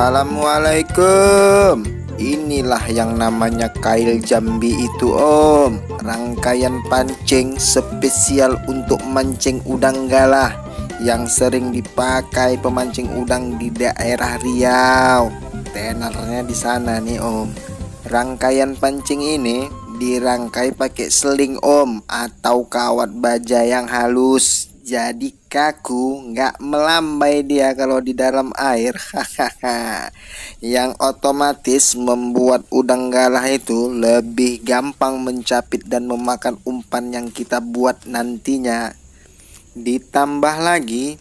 Assalamualaikum. Inilah yang namanya kail Jambi itu om. Rangkaian pancing spesial untuk mancing udang galah yang sering dipakai pemancing udang di daerah Riau. Tenernya di sana nih om. Rangkaian pancing ini dirangkai pakai seling om, atau kawat baja yang halus. Jadi kaku, nggak melambai dia kalau di dalam air. Yang otomatis membuat udang galah itu lebih gampang mencapit dan memakan umpan yang kita buat nantinya. Ditambah lagi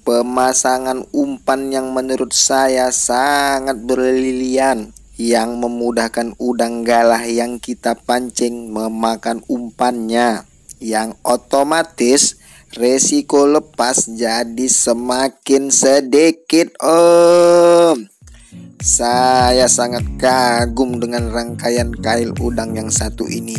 pemasangan umpan yang menurut saya sangat brilian, yang memudahkan udang galah yang kita pancing memakan umpannya, yang otomatis resiko lepas jadi semakin sedikit om. Saya sangat kagum dengan rangkaian kail udang yang satu ini.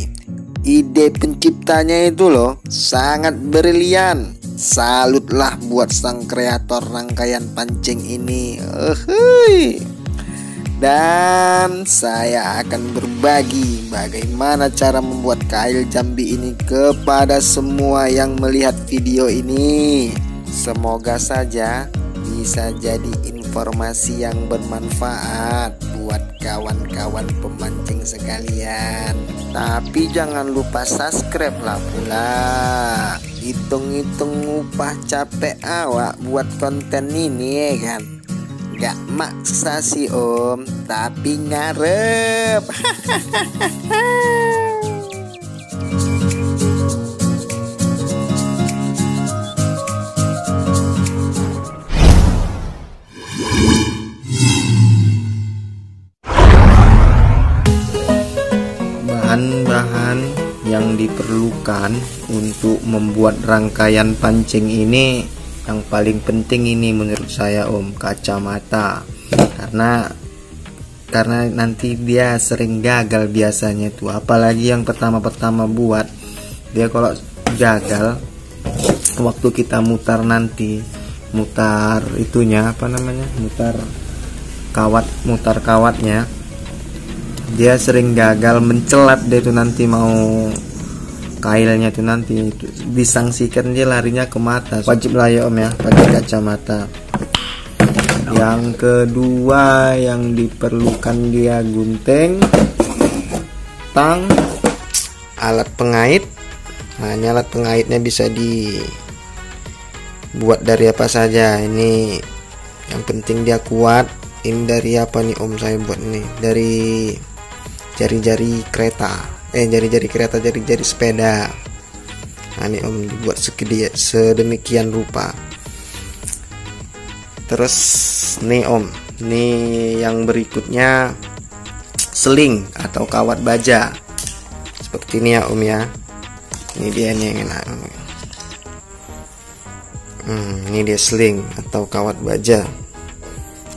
Ide penciptanya itu loh sangat brilian. Salutlah buat sang kreator rangkaian pancing ini. Dan saya akan berbagi bagaimana cara membuat kail Jambi ini kepada semua yang melihat video ini. Semoga saja bisa jadi informasi yang bermanfaat buat kawan-kawan pemancing sekalian. Tapi jangan lupa subscribe lah pula. Hitung-hitung upah capek awak buat konten ini ya kan. Gak maksa sih om, tapi ngarep. Bahan-bahan yang diperlukan untuk membuat rangkaian pancing ini, yang paling penting ini menurut saya om, kacamata. Karena nanti dia sering gagal biasanya tuh, apalagi yang pertama-pertama buat. Dia kalau gagal waktu kita mutar nanti, mutar itunya apa namanya, mutar kawatnya, dia sering gagal mencelat. Dia tuh nanti mau kailnya tuh nanti disangsikan, dia larinya ke mata. Wajib lah ya om ya pakai kacamata. Yang kedua yang diperlukan dia gunting, tang, alat pengait. Nah ini alat pengaitnya bisa dibuat dari apa saja. Ini yang penting dia kuat. Ini dari apa nih om, saya buat ini dari jari-jari kereta, jari-jari sepeda. Nah ini om dibuat sedemikian rupa. Terus nih om, nih yang berikutnya seling atau kawat baja seperti ini ya om ya. Ini dia nih yang enak. Ini dia seling atau kawat baja.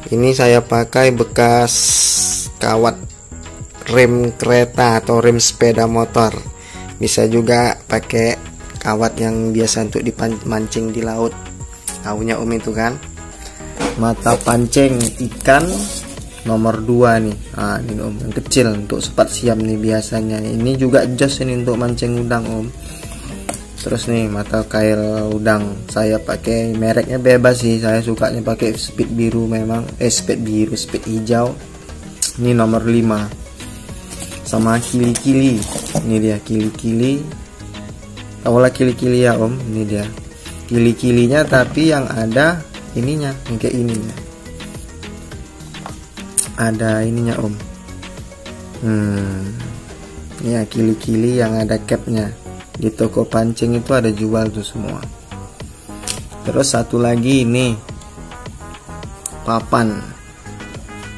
Ini saya pakai bekas kawat rem kereta atau rem sepeda motor. Bisa juga pakai kawat yang biasa untuk dipancing di laut. Tahunya om itu kan. Mata pancing ikan nomor 2 nih. Nah ini om, yang kecil untuk sepat siam nih biasanya. Ini juga jos ini untuk mancing udang om. Terus nih mata kail udang, saya pakai mereknya bebas sih. Saya sukanya pakai speed biru memang. Speed hijau. Ini nomor 5. Sama kili-kili. Ini dia kili-kili. Tahulah kili-kili ya om. Ini dia kili-kilinya, tapi yang ada ininya, yang kayak ininya. Ada ininya om. Ini ya kili-kili yang ada capnya. Di toko pancing itu ada jual tuh semua. Terus satu lagi ini papan.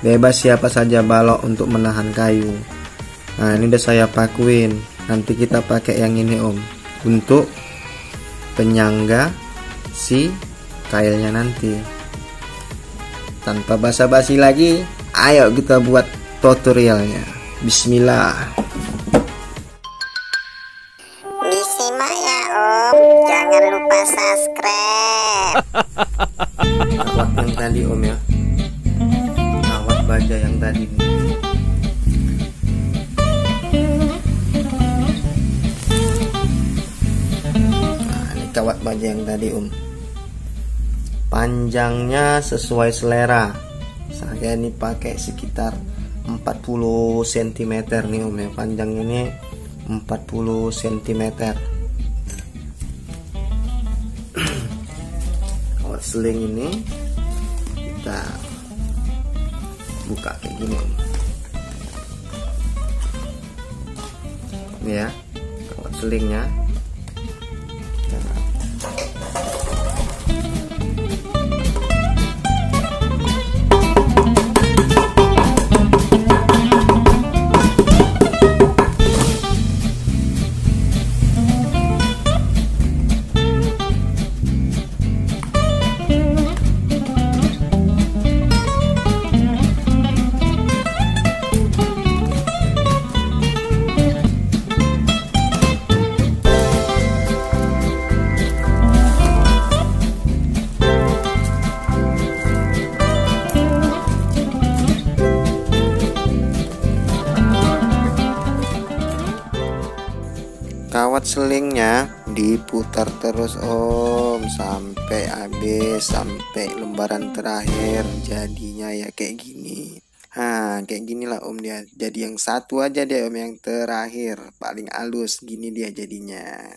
Bebas siapa saja balok untuk menahan kayu. Nah ini udah saya pakuin. Nanti kita pakai yang ini om, untuk penyangga si kailnya nanti. Tanpa basa-basi lagi, ayo kita buat tutorialnya. Bismillah. Disimak ya om, jangan lupa subscribe. Kawat yang tadi om ya. baja yang tadi nih. Nah, ini kawat baja yang tadi panjangnya sesuai selera. Saya ini pakai sekitar 40 cm nih ya. Panjangnya ini 40 cm. Kawat seling ini kita buka kayak gini ini ya, kawat selingnya. Kawat selingnya diputar terus sampai habis, sampai lembaran terakhir. Jadinya ya kayak gini. Kayak gini lah dia. Jadi yang satu aja deh yang terakhir, paling halus gini dia jadinya.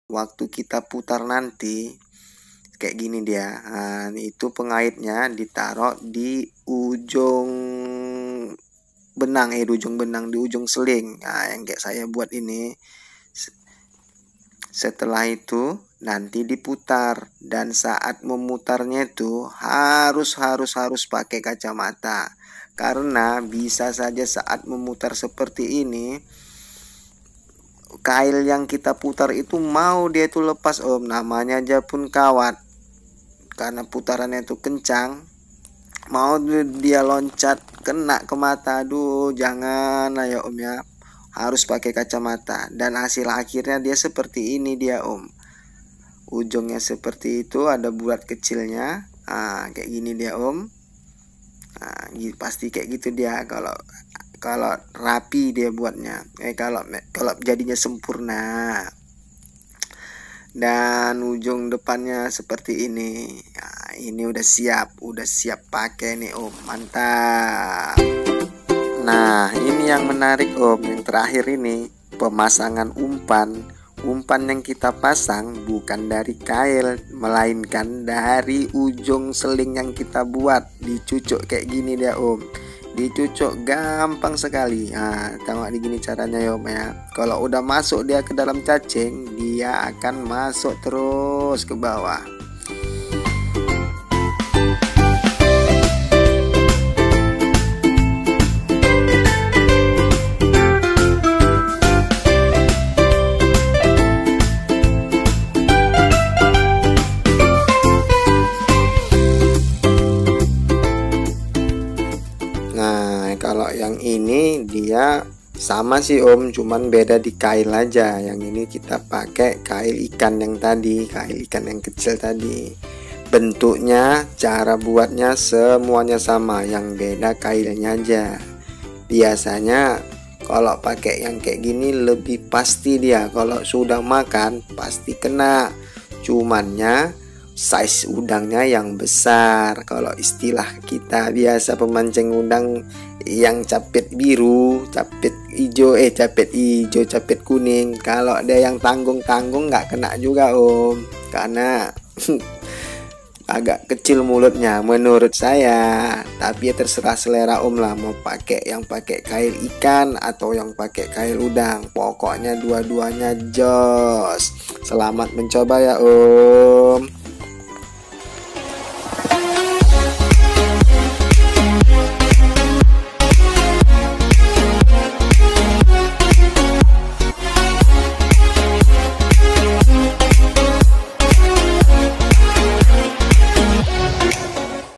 Waktu kita putar nanti kayak gini dia. Itu pengaitnya ditaruh di ujung benang, di ujung seling. Yang kayak saya buat ini. Setelah itu nanti diputar, dan saat memutarnya itu harus pakai kacamata, karena bisa saja saat memutar seperti ini kail yang kita putar itu mau dia itu lepas namanya aja pun kawat, karena putarannya itu kencang, mau dia loncat kena ke mata, jangan ya ya, harus pakai kacamata. Dan hasil akhirnya dia seperti ini dia ujungnya seperti itu, ada bulat kecilnya, kayak gini dia pasti kayak gitu dia kalau rapi dia buatnya, kalau jadinya sempurna. Dan ujung depannya seperti ini. Ini udah siap pakai nih mantap. Nah, ini yang menarik yang terakhir ini, pemasangan umpan. Umpan yang kita pasang bukan dari kail, melainkan dari ujung seling yang kita buat. Dicucuk kayak gini dia dicucuk gampang sekali. Tengok di gini caranya ya Kalau udah masuk dia ke dalam cacing, dia akan masuk terus ke bawah. yang ini dia sama sih om, cuman beda di kail aja. Yang ini kita pakai kail ikan yang tadi, kail ikan yang kecil tadi. Bentuknya, cara buatnya semuanya sama, yang beda kailnya aja. Biasanya kalau pakai yang kayak gini lebih pasti dia kalau sudah makan pasti kena. Cumannya size udangnya yang besar. Kalau istilah kita biasa pemancing udang yang capit biru, capit hijau, capit kuning. Kalau ada yang tanggung-tanggung nggak kena juga om, karena agak kecil mulutnya menurut saya. Tapi ya terserah selera om lah, mau pakai yang pakai kail ikan atau yang pakai kail udang. Pokoknya dua-duanya jos. Selamat mencoba ya om.